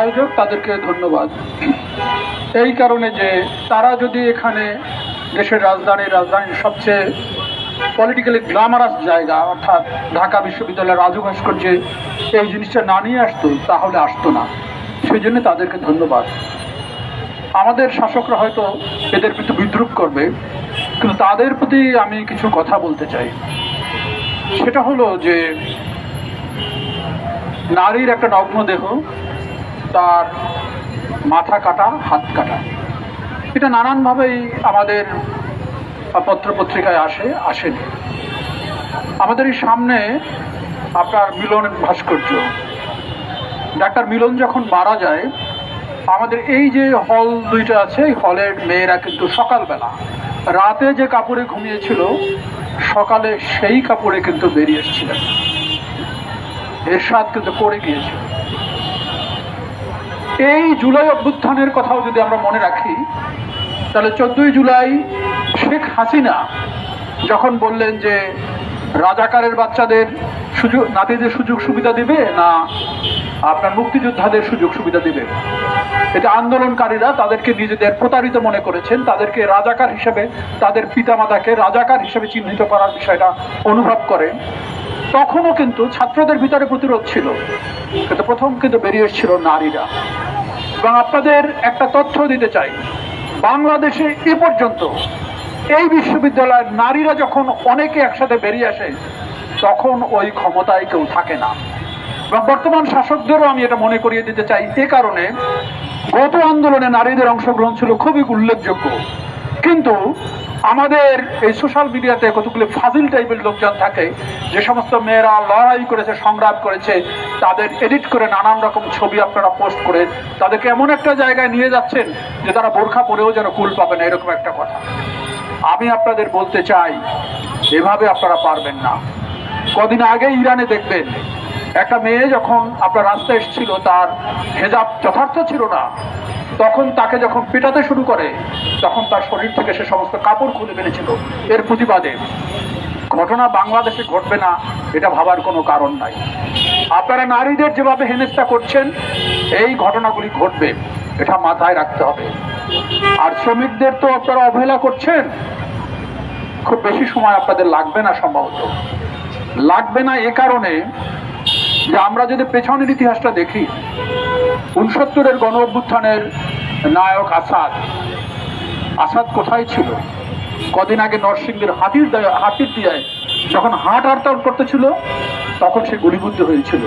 আয়োজক তাদেরকে ধন্যবাদ এই কারণে যে তারা যদি এখানে দেশের রাজধানীর সবচেয়ে পলিটিক্যালি গ্ল্যামারাস জায়গা অর্থাৎ ঢাকা বিশ্ববিদ্যালয়ের রাজু ভাস্কর্যে এই জিনিসটা না নিয়ে আসতো তাহলে আসতো না। সেই জন্য তাদেরকে ধন্যবাদ। আমাদের শাসকরা হয়তো এদের প্রতি বিদ্রুপ করবে, কিন্তু তাদের প্রতি আমি কিছু কথা বলতে চাই। সেটা হলো যে নারীর একটা নগ্ন দেহ, তার মাথা কাটা, হাত কাটা, এটা নানানভাবেই আমাদের পত্রপত্রিকায় আসেনি। আমাদের এই সামনে আপনার মিলন ভাস্কর্য, ডাক্তার মিলন যখন মারা যায়, আমাদের এই যে হল দুইটা আছে, এই হলের মেয়েরা কিন্তু সকালবেলা রাতে যে কাপড়ে ঘুমিয়েছিল সকালে সেই কাপড়ে কিন্তু বেরিয়ে এসেছিলেন। এরশাদ কিন্তু পড়ে গিয়েছিল। এই জুলাই অভ্যুত্থানের কথাও যদি আমরা মনে রাখি, তাহলে 14ই জুলাই শেখ হাসিনা যখন বললেন যে রাজাকারের বাচ্চাদের নাতিদের সুযোগ সুবিধা দিবে না আপনার মুক্তিযোদ্ধাদের সুযোগ সুবিধা দিবে, এটা আন্দোলনকারীরা তাদেরকে নিজেদের প্রতারিত মনে করেছেন, তাদেরকে রাজাকার হিসেবে, তাদের পিতামাতাকে রাজাকার হিসেবে চিহ্নিত করার বিষয়টা অনুভব করেন। তখনও কিন্তু ছাত্রদের ভিতরে প্রতিরোধ ছিল, কিন্তু প্রথম কিন্তু বেরিয়ে এসেছিল নারীরা। এবং আপনাদের একটা তথ্য দিতে চাই, বাংলাদেশে এ পর্যন্ত এই বিশ্ববিদ্যালয়ের নারীরা যখন অনেকে একসাথে বেরিয়ে আসে তখন ওই ক্ষমতায় কেউ থাকে না। এবং বর্তমান শাসকদেরও আমি এটা মনে করিয়ে দিতে চাই, এ কারণে গত আন্দোলনে নারীদের অংশগ্রহণ ছিল খুবই উল্লেখযোগ্য। কিন্তু আমাদের এই সোশ্যাল মিডিয়াতে কতগুলো ফাজিল টাইপের লোকজন থাকে, যে সমস্ত মেয়েরা লড়াই করেছে, সংগ্রাম করেছে, তাদের এডিট করে নানান রকম ছবি আপনারা পোস্ট করে তাদেরকে এমন একটা জায়গায় নিয়ে যাচ্ছেন যে তারা বোরখা পরেও যেন কুল পাবে না, এরকম একটা কথা। আমি আপনাদের বলতে চাই, এভাবে আপনারা পারবেন না। কদিন আগে ইরানে দেখবেন একটা মেয়ে যখন আপনার রাস্তায় এসেছিল, তার হেজাব যথার্থ ছিল না, তখন তাকে যখন পেটাতে শুরু করে তখন তার শরীর থেকে সে সমস্ত কাপড় খুলে ফেলেছিল এর প্রতিবাদে। ঘটনা বাংলাদেশে ঘটবে না এটা ভাবার কোনো কারণ নাই। আপনারা নারীদের যেভাবে হেনস্থা করছেন এই ঘটনাগুলি ঘটবে, এটা মাথায় রাখতে হবে। আর শ্রমিকদের তো আপনারা অবহেলা করছেন, খুব বেশি সময় আপনাদের লাগবে না, সম্ভবত লাগবে না এ কারণে যে আমরা যদি পেছনের ইতিহাসটা দেখি, 69-এর গণ অভ্যুত্থানের নায়ক আসাদ কোথায় ছিল? কদিন আগে নরসিংদীর হাতির দিয়ায় যখন হাট হরতাল করতেছিল তখন সে গুলিবিদ্ধ হয়েছিল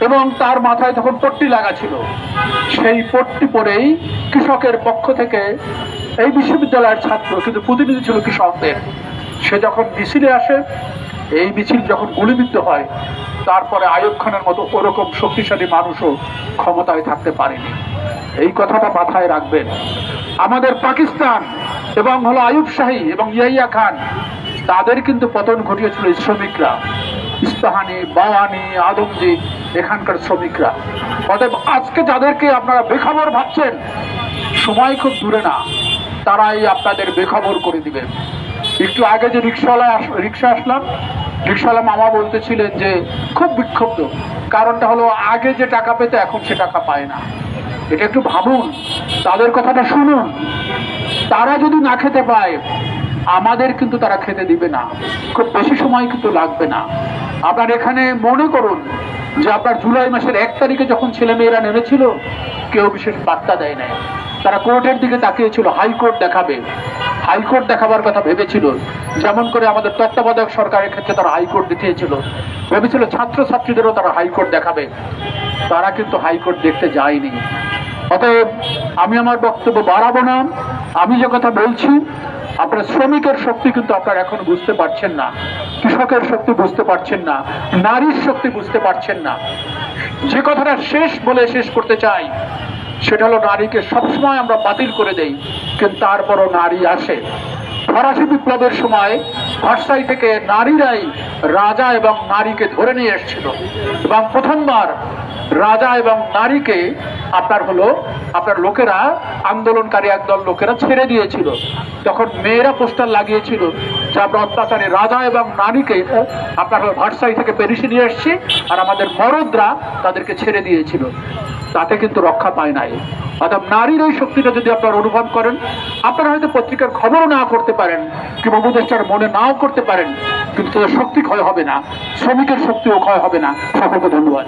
এবং তার মাথায় তখন পট্টি লাগা ছিল। সেই পট্টি পরেই কৃষকের পক্ষ থেকে এই বিশ্ববিদ্যালয়ের ছাত্র, কিন্তু প্রতিনিধি ছিল কৃষকদের, সে যখন মিছিলে আসে, এই মিছিল যখন গুলিবিদ্ধ হয়, তারপরে আইয়ুব খানের মতো ওরকম শক্তিশালী মানুষও ক্ষমতায় থাকতে পারেনি। এই কথাটা মাথায় রাখবেন। আমাদের পাকিস্তান এবং হলো আইয়ুব শাহী এবং ইয়াহিয়া খান, তাদের কিন্তু পতন ঘটিয়েছিল শ্রমিকরা, ইস্পাহানি, বাওয়ানি, আদমজি, এখানকার শ্রমিকরা। অতএব আজকে যাদেরকে আপনারা বেখবর ভাবছেন, সময় খুব দূরে না, তারাই আপনাদের বেখবর করে দিবেন। একটু আগে যে রিক্সা আসলাম, রিক্সাওয়ালা মামা বলতেছিলেন যে খুব বিক্ষুব্ধ, কারণটা হলো আগে যে টাকা পেতে এখন সে টাকা পায় না। এটা একটু ভাবুন, তাদের কথাটা শুনুন। তারা যদি না খেতে পায়, আমাদের কিন্তু তারা খেতে দিবে না, খুব বেশি সময় কিন্তু লাগবে না। আপনার এখানে মনে করুন যে আপনার জুলাই মাসের 1 তারিখে যখন ছেলেমেয়েরা নেমেছিল, কেউ বিশেষ বার্তা দেয় নাই, তারা কোর্টের দিকে তাকিয়েছিল, হাইকোর্ট দেখাবে, হাইকোর্ট দেখাবার কথা ভেবেছিল। যেমন করে আমাদের তত্ত্বাবধায়ক সরকারের ক্ষেত্রে তারা হাইকোর্ট দেখিয়েছিল, ভেবেছিল ছাত্রছাত্রীদেরও তারা হাইকোর্ট দেখাবে, তারা কিন্তু হাইকোর্ট দেখতে যায়নি। অতএব আমি আমার বক্তব্য বাড়াবো না। আমি যে কথা বলছি, আপনার শ্রমিকের শক্তি কিন্তু আপনারা এখন বুঝতে পারছেন না, কৃষকের শক্তি বুঝতে পারছেন না, নারীর শক্তি বুঝতে পারছেন না। যে কথাটা শেষ করতে চাই সেটা হলো, নারীকে সবসময় আমরা বাতিল করে দেই, কিন্তু তারপরও নারী আসে। ফরাসি বিপ্লবের সময় ভার্সাই থেকে নারীরাই রাজা এবং নারীকে ধরে নিয়ে এসেছিল, এবং প্রথমবার রাজা এবং নারীকে আপনার লোকেরা আন্দোলনকারী একদল লোকেরা ছেড়ে দিয়েছিল। তখন মেয়েরা পোস্টার লাগিয়েছিল যে আমরা অত্যাচারী রাজা এবং নারীকে আপনার ভার্সাই থেকে পেরিসে নিয়ে এসেছি, আর আমাদের মরদরা তাদেরকে ছেড়ে দিয়েছিল। তাতে কিন্তু রক্ষা পায় নাই। অর্থাৎ নারীর ওই শক্তিটা যদি আপনারা অনুভব করেন, আপনারা হয়তো পত্রিকার খবরও না করতে পারেন কিংবা উপদেষ্টার মনে নাও করতে পারেন, কিন্তু তাদের শক্তি ক্ষয় হবে না, শ্রমিকের শক্তিও ক্ষয় হবে না। সকলকে ধন্যবাদ।